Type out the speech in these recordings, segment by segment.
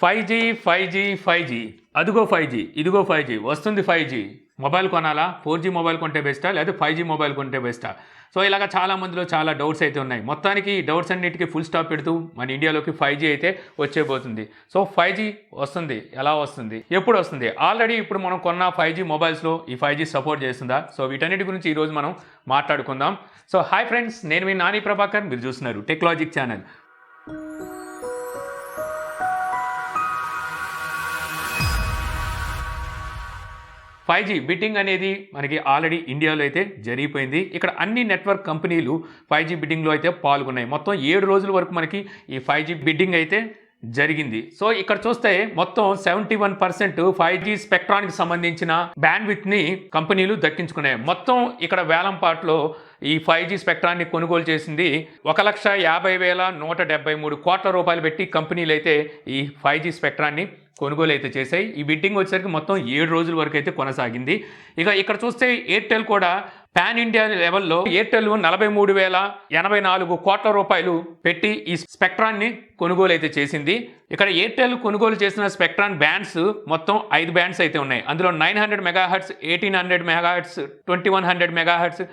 Five G అదిగో 5G ఇదిగో 5G వస్తుంది 5G మొబైల్ కొనాలా 4G మొబైల్ కొంటే బెస్టా లేదా 5G మొబైల్ కొంటే బెస్టా సో ఇలాగ చాలా మందిలో చాలా డౌట్స్ అయితే ఉన్నాయి. మొత్తానికి ఈ డౌట్స్ అన్నిటికీ ఫుల్ స్టాప్ పెడుతూ మన ఇండియాలోకి 5G అయితే వచ్చేపోతుంది. సో 5G వస్తుంది, ఎలా వస్తుంది, ఎప్పుడు వస్తుంది, ఆల్రెడీ ఇప్పుడు మనం కొన్న 5G మొబైల్స్లో ఈ 5G సపోర్ట్ చేస్తుందా? సో వీటన్నిటి గురించి ఈరోజు మనం మాట్లాడుకుందాం. సో హాయ్ ఫ్రెండ్స్, నేను మీ నాని ప్రభాకర్, మీరు చూస్తున్నారు టెక్లాజిక్ ఛానల్. 5G బిడ్డింగ్ అనేది మనకి ఆల్రెడీ ఇండియాలో అయితే జరిగిపోయింది. ఇక్కడ అన్ని నెట్వర్క్ కంపెనీలు 5G బిడ్డింగ్లో అయితే పాల్గొన్నాయి. మొత్తం 7 రోజుల వరకు మనకి ఈ 5G బిడ్డింగ్ అయితే జరిగింది. సో ఇక్కడ చూస్తే మొత్తం 71% 5G స్పెక్ట్రానికి సంబంధించిన బ్యాండ్విడ్త్ని కంపెనీలు దక్కించుకున్నాయి. మొత్తం ఇక్కడ వేలంపాట్లో ఈ 5G స్పెక్ట్రాన్ని కొనుగోలు చేసింది 1,50,173 కోట్ల రూపాయలు పెట్టి కంపెనీలు అయితే ఈ 5G స్పెక్ట్రాన్ని కొనుగోలు అయితే చేశాయి. ఈ బిడ్డింగ్ వచ్చేసరికి మొత్తం 7 రోజుల వరకు అయితే కొనసాగింది. ఇక ఇక్కడ చూస్తే ఎయిర్టెల్ కూడా పాన్ ఇండియా లెవెల్లో ఎయిర్టెల్ 43,084 కోట్ల రూపాయలు పెట్టి ఈ స్పెక్ట్రాన్ని కొనుగోలు అయితే చేసింది. ఇక్కడ ఎయిర్టెల్ కొనుగోలు చేసిన స్పెక్ట్రాన్ బ్యాండ్స్ మొత్తం 5 బ్యాండ్స్ అయితే ఉన్నాయి. అందులో 900 మెగాహెర్ట్జ్, 1800 మెగాహెర్ట్జ్, 2100 మెగాహెర్ట్జ్,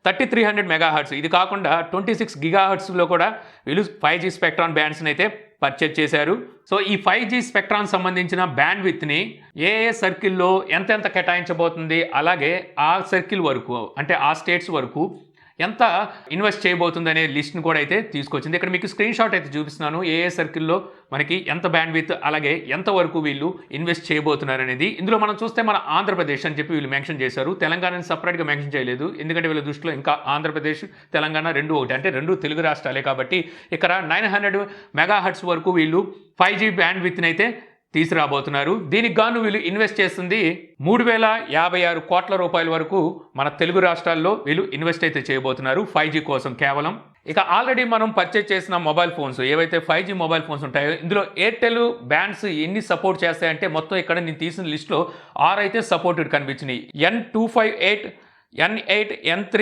3300 మెగాహెర్ట్జ్, ఇది కాకుండా 26 గిగాహెర్ట్జ్లో కూడా వీళ్ళు 5G స్పెక్ట్రాన్ బ్యాండ్స్ని అయితే పర్చేజ్ చేశారు. సో ఈ 5G స్పెక్ట్రాన్ సంబంధించిన బ్యాండ్విడ్త్ని ఏ సర్కిల్లో ఎంతెంత కేటాయించబోతుంది, అలాగే ఆ సర్కిల్ వరకు అంటే ఆ స్టేట్స్ వరకు ఎంత ఇన్వెస్ట్ చేయబోతుంది అనే లిస్ట్ని కూడా అయితే తీసుకొచ్చింది. ఇక్కడ మీకు స్క్రీన్ షాట్ అయితే చూపిస్తున్నాను. ఏ సర్కిల్లో మనకి ఎంత బ్యాండ్విడ్త్, అలాగే ఎంతవరకు వీళ్ళు ఇన్వెస్ట్ చేయబోతున్నారు అనేది. ఇందులో మనం చూస్తే మన ఆంధ్రప్రదేశ్ అని చెప్పి వీళ్ళు మెన్షన్ చేశారు. తెలంగాణని సపరేట్గా మెన్షన్ చేయలేదు, ఎందుకంటే వీళ్ళ దృష్టిలో ఇంకా ఆంధ్రప్రదేశ్, తెలంగాణ రెండు ఒకటి, అంటే రెండు తెలుగు రాష్ట్రాలే కాబట్టి ఇక్కడ 900 మెగాహెర్ట్జ్ వరకు వీళ్ళు 5G బ్యాండ్విడ్త్ని అయితే తీసుకురాబోతున్నారు. దీనికి గాను వీళ్ళు ఇన్వెస్ట్ చేస్తుంది 3,056 కోట్ల రూపాయల వరకు మన తెలుగు రాష్ట్రాల్లో వీళ్ళు ఇన్వెస్ట్ అయితే చేయబోతున్నారు 5G కోసం కేవలం. ఇక ఆల్రెడీ మనం పర్చేజ్ చేసిన మొబైల్ ఫోన్స్ ఏవైతే 5G మొబైల్ ఫోన్స్ ఉంటాయో ఇందులో ఎయిర్టెల్ బ్యాండ్స్ ఎన్ని సపోర్ట్ చేస్తాయంటే మొత్తం ఇక్కడ నేను తీసిన లిస్టులో 6 అయితే supported కనిపించినాయి. N258, N8, N3,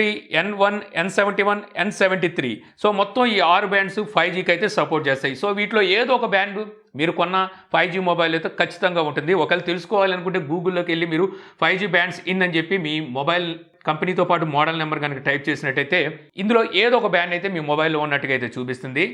N1, N71, N73. So మొత్తం ఈ 6 బ్యాండ్స్ 5Gకి అయితే సపోర్ట్ చేస్తాయి. సో వీటిలో ఏదో ఒక బ్యాండ్ మీరు కొన్న 5G మొబైల్ అయితే ఖచ్చితంగా ఉంటుంది. ఒకవేళ తెలుసుకోవాలనుకుంటే గూగుల్లోకి వెళ్ళి మీరు 5G బ్యాండ్స్ ఇన్ అని చెప్పి మీ మొబైల్ కంపెనీతో పాటు మోడల్ నెంబర్ కనుక టైప్ చేసినట్టయితే ఇందులో ఏదో ఒక బ్యాండ్ అయితే మీ మొబైల్లో ఉన్నట్టుగా అయితే చూపిస్తుంది.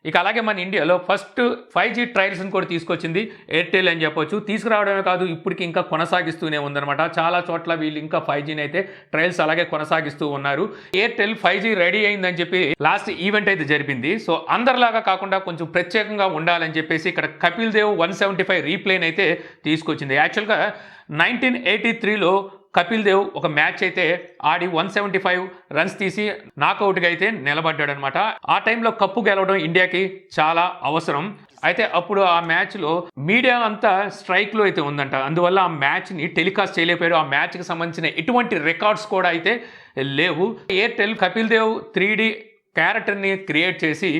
ఇక అలాగే మన ఇండియాలో ఫస్ట్ 5G ట్రయల్స్ని కూడా తీసుకొచ్చింది ఎయిర్టెల్ అని చెప్పొచ్చు. తీసుకురావడమే కాదు, ఇప్పటికి ఇంకా కొనసాగిస్తూనే ఉందన్నమాట. చాలా చోట్ల వీళ్ళు ఇంకా 5Gని అయితే ట్రయల్స్ అలాగే కొనసాగిస్తూ ఉన్నారు. ఎయిర్టెల్ 5G రెడీ అయిందని చెప్పి లాస్ట్ ఈవెంట్ అయితే జరిపింది. సో అందరిలాగా కాకుండా కొంచెం ప్రత్యేకంగా ఉండాలని చెప్పేసి ఇక్కడ కపిల్ దేవ్ 175 రీప్లేని అయితే తీసుకొచ్చింది. యాక్చువల్గా 1983లో కపిల్ దేవ్ ఒక మ్యాచ్ అయితే ఆడి 175 రన్స్ తీసి నాకౌట్గా అయితే నిలబడ్డాడనమాట. ఆ టైంలో కప్పు గెలవడం ఇండియాకి చాలా అవసరం. అయితే అప్పుడు ఆ మ్యాచ్లో మీడియా అంతా స్ట్రైక్లో అయితే ఉందంట. అందువల్ల ఆ మ్యాచ్ని టెలికాస్ట్ చేయలేకపోయాడు. ఆ మ్యాచ్కి సంబంధించిన ఎటువంటి రికార్డ్స్ కూడా అయితే లేవు. ఎయిర్టెల్ కపిల్ దేవ్ 3D క్యారెక్టర్ని క్రియేట్ చేసి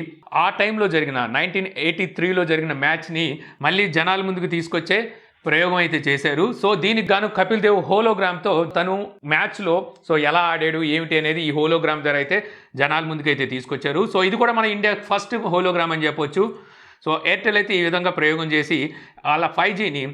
ఆ టైంలో జరిగిన 1983లో జరిగిన మ్యాచ్ని మళ్ళీ జనాల ముందుకు తీసుకొచ్చే ప్రయోగం అయితే చేశారు. సో దీనికి గాను కపిల్ దేవ్ హోలోగ్రామ్తో తను మ్యాచ్లో సో ఎలా ఆడాడు ఏమిటి అనేది ఈ హోలోగ్రామ్ ద్వారా అయితే జనాల ముందుకు అయితే తీసుకొచ్చారు. సో ఇది కూడా మన ఇండియా ఫస్ట్ హోలోగ్రామ్ అని చెప్పొచ్చు. సో ఎయిర్టెల్ అయితే ఈ విధంగా ప్రయోగం చేసి వాళ్ళ 5Gని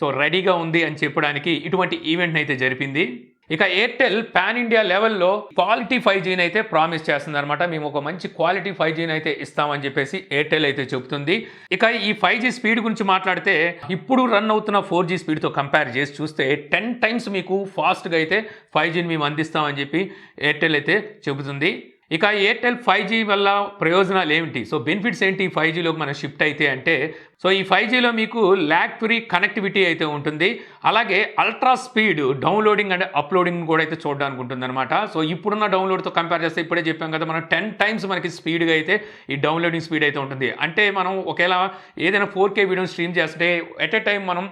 సో రెడీగా ఉంది అని చెప్పడానికి ఇటువంటి ఈవెంట్ని అయితే జరిపింది. ఇక ఎయిర్టెల్ పాన్ ఇండియా లెవెల్లో క్వాలిటీ 5Gని అయితే ప్రామిస్ చేస్తుంది అనమాట. మేము ఒక మంచి క్వాలిటీ 5Gని అయితే ఇస్తామని చెప్పేసి ఎయిర్టెల్ అయితే చెబుతుంది. ఇక ఈ 5G స్పీడ్ గురించి మాట్లాడితే ఇప్పుడు రన్ అవుతున్న 4G స్పీడ్తో కంపేర్ చేసి చూస్తే 10 టైమ్స్ మీకు ఫాస్ట్గా అయితే 5Gని మేము అందిస్తామని చెప్పి ఎయిర్టెల్ అయితే చెబుతుంది. ఇక ఎయిర్టెల్ 5G వల్ల ప్రయోజనాలు ఏమిటి, సో బెనిఫిట్స్ ఏంటి 5Gలోకి మనం షిఫ్ట్ అయితే అంటే, సో ఈ 5Gలో మీకు ల్యాగ్ ఫ్రీ కనెక్టివిటీ అయితే ఉంటుంది. అలాగే ultra speed downloading and uploading కూడా అయితే చూడడానికి ఉంటుంది అనమాట. సో ఇప్పుడున్న డౌన్లోడ్తో కంపేర్ చేస్తే ఇప్పుడే చెప్పాం కదా మనం 10 టైమ్స్ మనకి స్పీడ్గా అయితే ఈ డౌన్లోడింగ్ స్పీడ్ అయితే ఉంటుంది. అంటే మనం ఒకవేళ ఏదైనా 4K వీడియోని స్ట్రీమ్ చేస్తే ఎట్ ఏ టైం మనం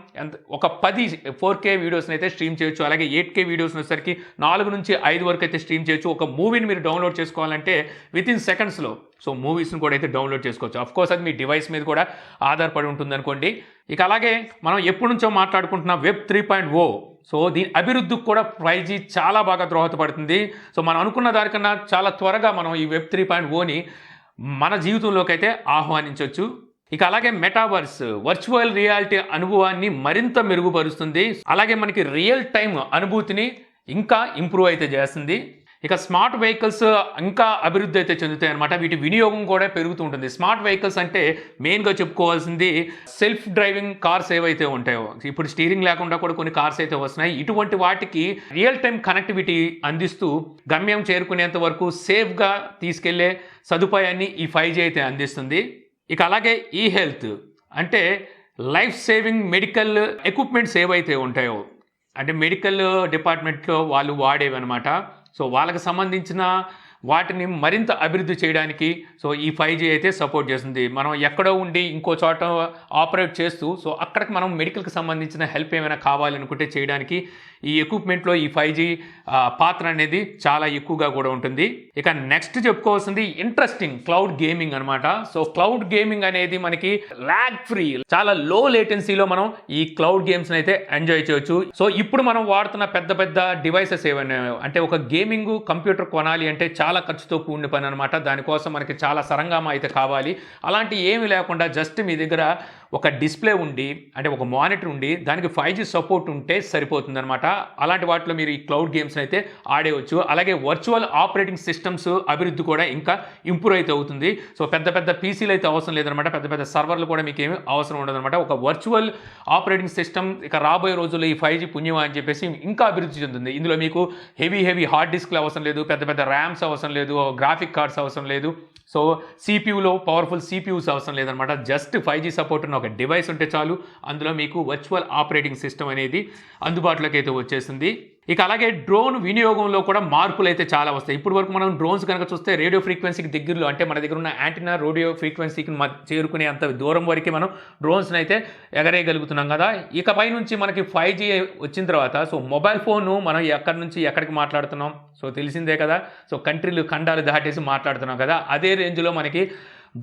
ఒక 10 4K వీడియోస్ని అయితే స్ట్రీమ్ చేయొచ్చు. అలాగే 8K వీడియోస్ని వచ్చేసరికి 4 నుంచి 5 వరకు అయితే స్ట్రీమ్ చేయొచ్చు. ఒక మూవీని మీరు డౌన్లోడ్ చేసుకోవాలంటే వితిన్ సెకండ్స్లో సో మూవీస్ని కూడా అయితే డౌన్లోడ్ చేసుకోవచ్చు. అఫ్కోర్స్ అది మీ డివైస్ మీద కూడా ఆధారపడి ఉంటుంది అనుకోండి. ఇక అలాగే మనం ఎప్పటి నుంచో మాట్లాడుకుంటున్న వెబ్ 3.0 సో దీని అభివృద్ధికి కూడా 5G చాలా బాగా దోహదపడుతుంది. సో మనం అనుకున్న దానికన్నా చాలా త్వరగా మనం ఈ వెబ్ 3.0ని మన జీవితంలోకి అయితే ఆహ్వానించవచ్చు. ఇక అలాగే మెటావర్స్ వర్చువల్ రియాలిటీ అనుభవాన్ని మరింత మెరుగుపరుస్తుంది. అలాగే మనకి రియల్ టైం అనుభూతిని ఇంకా ఇంప్రూవ్ అయితే చేస్తుంది. ఇక స్మార్ట్ వెహికల్స్ ఇంకా అభివృద్ధి అయితే చెందుతాయి అనమాట. వీటి వినియోగం కూడా పెరుగుతూ ఉంటుంది. స్మార్ట్ వెహికల్స్ అంటే మెయిన్గా చెప్పుకోవాల్సింది సెల్ఫ్ డ్రైవింగ్ కార్స్ ఏవైతే ఉంటాయో, ఇప్పుడు స్టీరింగ్ లేకుండా కూడా కొన్ని కార్స్ అయితే వస్తున్నాయి. ఇటువంటి వాటికి రియల్ టైం కనెక్టివిటీ అందిస్తూ గమ్యం చేరుకునేంత వరకు సేఫ్గా తీసుకెళ్లే సదుపాయాన్ని ఈ 5G అయితే అందిస్తుంది. ఇక అలాగే ఈ హెల్త్ అంటే లైఫ్ సేవింగ్ మెడికల్ ఎక్విప్మెంట్స్ ఏవైతే ఉంటాయో, అంటే మెడికల్ డిపార్ట్మెంట్లో వాళ్ళు వాడేవి అనమాట. సో వాళ్ళకి సంబంధించిన వాటిని మరింత అభివృద్ధి చేయడానికి సో ఈ 5G అయితే సపోర్ట్ చేస్తుంది. మనం ఎక్కడో ఉండి ఇంకో చోట ఆపరేట్ చేస్తూ సో అక్కడికి మనం మెడికల్కి సంబంధించిన హెల్ప్ ఏమైనా కావాలనుకుంటే చేయడానికి ఈ ఎక్విప్మెంట్లో ఈ 5G పాత్ర అనేది చాలా ఎక్కువగా కూడా ఉంటుంది. ఇక నెక్స్ట్ చెప్పుకోవాల్సింది ఇంట్రెస్టింగ్ క్లౌడ్ గేమింగ్ అనమాట. సో క్లౌడ్ గేమింగ్ అనేది మనకి ల్యాగ్ ఫ్రీ, చాలా లో లేటెన్సీలో మనం ఈ క్లౌడ్ గేమ్స్ అయితే ఎంజాయ్ చేయొచ్చు. సో ఇప్పుడు మనం వాడుతున్న పెద్ద పెద్ద డివైసెస్ ఏమైనా అంటే ఒక గేమింగ్ కంప్యూటర్ కొనాలి అంటే చాలా ఖర్చుతో కూడిన పని అనమాట. దానికోసం మనకి చాలా సరంగామా అయితే కావాలి. అలాంటి ఏమీ లేకుండా జస్ట్ మీ దగ్గర ఒక డిస్ప్లే ఉండి అంటే ఒక మానిటర్ ఉండి దానికి 5G సపోర్ట్ ఉంటే సరిపోతుంది అనమాట. అలాంటి వాటిలో మీరు ఈ క్లౌడ్ గేమ్స్ అయితే ఆడేయచ్చు. అలాగే వర్చువల్ ఆపరేటింగ్ సిస్టమ్స్ అభివృద్ధి కూడా ఇంకా ఇంప్రూవ్ అయితే అవుతుంది. సో పెద్ద పెద్ద పీసీలు అయితే అవసరం లేదనమాట, పెద్ద పెద్ద సర్వర్లు కూడా మీకు ఏమీ అవసరం ఉండదన్నమాట. ఒక వర్చువల్ ఆపరేటింగ్ సిస్టమ్ ఇక రాబోయే రోజుల్లో ఈ 5G పుణ్యం అని చెప్పేసి ఇంకా అభివృద్ధి చెందుతుంది. ఇందులో మీకు హెవీ హార్డ్ డిస్క్లు అవసరం లేదు, పెద్ద పెద్ద ర్యామ్స్ అవసరం లేదు, గ్రాఫిక్ కార్డ్స్ అవసరం లేదు. సో సిపియూలో పవర్ఫుల్ సిపియూస్ అవసరం లేదనమాట. జస్ట్ 5G సపోర్ట్ ఉన్న ఒక డివైస్ ఉంటే చాలు, అందులో మీకు వర్చువల్ ఆపరేటింగ్ సిస్టమ్ అనేది అందుబాటులోకి అయితే వచ్చేసింది. ఇక అలాగే డ్రోన్ వినియోగంలో కూడా మార్పులు అయితే చాలా వస్తాయి. ఇప్పుడు వరకు మనం డ్రోన్స్ కనుక చూస్తే రేడియో ఫ్రీక్వెన్సీకి దగ్గరలో అంటే మన దగ్గర ఉన్న యాంటీనా రేడియో ఫ్రీక్వెన్సీకి చేరుకునే అంత దూరం వరకు మనం డ్రోన్స్ని అయితే ఎగరేయగలుగుతున్నాం కదా. ఇకపై నుంచి మనకి 5G వచ్చిన తర్వాత సో మొబైల్ ఫోను మనం ఎక్కడి నుంచి ఎక్కడికి మాట్లాడుతున్నాం సో తెలిసిందే కదా. సో ఖండాలు దాటేసి మాట్లాడుతున్నాం కదా. అదే రేంజ్లో మనకి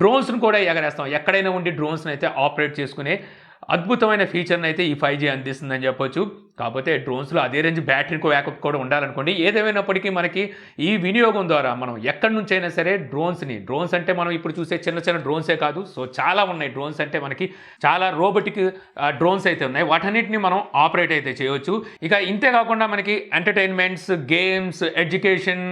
డ్రోన్స్ను కూడా ఎగరేస్తాం. ఎక్కడైనా ఉండి డ్రోన్స్ని అయితే ఆపరేట్ చేసుకునే అద్భుతమైన ఫీచర్ని అయితే ఈ 5G అందిస్తుందని చెప్పొచ్చు. కాకపోతే డ్రోన్స్లో అదే రేంజ్ బ్యాటరీ బ్యాకప్ కూడా ఉండాలనుకోండి. ఏదేమైనప్పటికీ మనకి ఈ వినియోగం ద్వారా మనం ఎక్కడి నుంచైనా సరే డ్రోన్స్ అంటే మనం ఇప్పుడు చూసే చిన్న చిన్న డ్రోన్సే కాదు, సో చాలా ఉన్నాయి. డ్రోన్స్ అంటే మనకి చాలా రోబోటిక్ డ్రోన్స్ అయితే ఉన్నాయి. వాటన్నిటిని మనం ఆపరేట్ అయితే చేయవచ్చు. ఇక ఇంతే కాకుండా మనకి entertainments, games, education,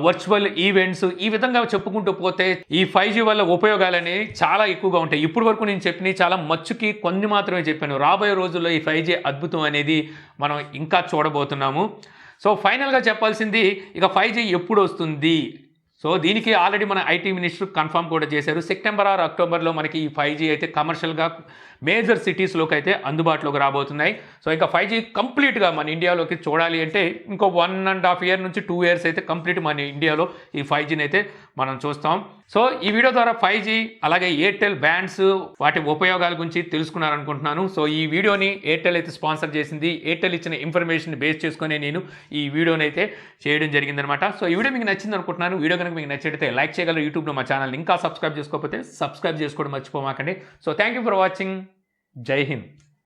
virtual events ఈ విధంగా చెప్పుకుంటూ పోతే ఈ 5G వల్ల ఉపయోగాలు అనేవి చాలా ఎక్కువగా ఉంటాయి. ఇప్పటి వరకు నేను చెప్పినవి చాలా మచ్చుకి కొన్ని మాత్రమే చెప్పాను. రాబోయే రోజుల్లో ఈ 5G అద్భుతం అనేది మనం ఇంకా చూడబోతున్నాము. సో ఫైనల్గా చెప్పాల్సింది ఇక 5G ఎప్పుడు వస్తుంది? సో దీనికి ఆల్రెడీ మన ఐటీ మినిస్టర్ కన్ఫర్మ్ కూడా చేశారు. సెప్టెంబర్ ఆర్ అక్టోబర్లో మనకి ఈ 5G అయితే కమర్షియల్గా మేజర్ సిటీస్లోకి అయితే అందుబాటులోకి రాబోతున్నాయి. సో ఇంకా 5G కంప్లీట్గా మన ఇండియాలోకి చూడాలి అంటే ఇంకో 1.5 ఇయర్ నుంచి 2 ఇయర్స్ అయితే కంప్లీట్ మన ఇండియాలో ఈ 5Gని అయితే మనం చూస్తాం. సో ఈ వీడియో ద్వారా 5G అలాగే ఎయిర్టెల్ బ్యాండ్స్ వాటి ఉపయోగాల గురించి తెలుసుకున్నారనుకుంటున్నాను. సో ఈ వీడియోని ఎయిర్టెల్ అయితే స్పాన్సర్ చేసింది. ఎయిర్టెల్ ఇచ్చిన ఇన్ఫర్మేషన్ బేస్ చేసుకుని నేను ఈ వీడియోని అయితే చేయడం జరిగిందనమాట. సో ఈ వీడియో మీకు నచ్చింది అనుకుంటున్నాను. వీడియో కనుక మీకు నచ్చితే లైక్ చేయగలరు. యూట్యూబ్లో మా ఛానల్ ఇంకా సబ్స్క్రైబ్ చేసుకోకపోతే సబ్స్క్రైబ్ చేసుకోవడం మర్చిపోమాకండి. So thank you for watching. Jai Hind.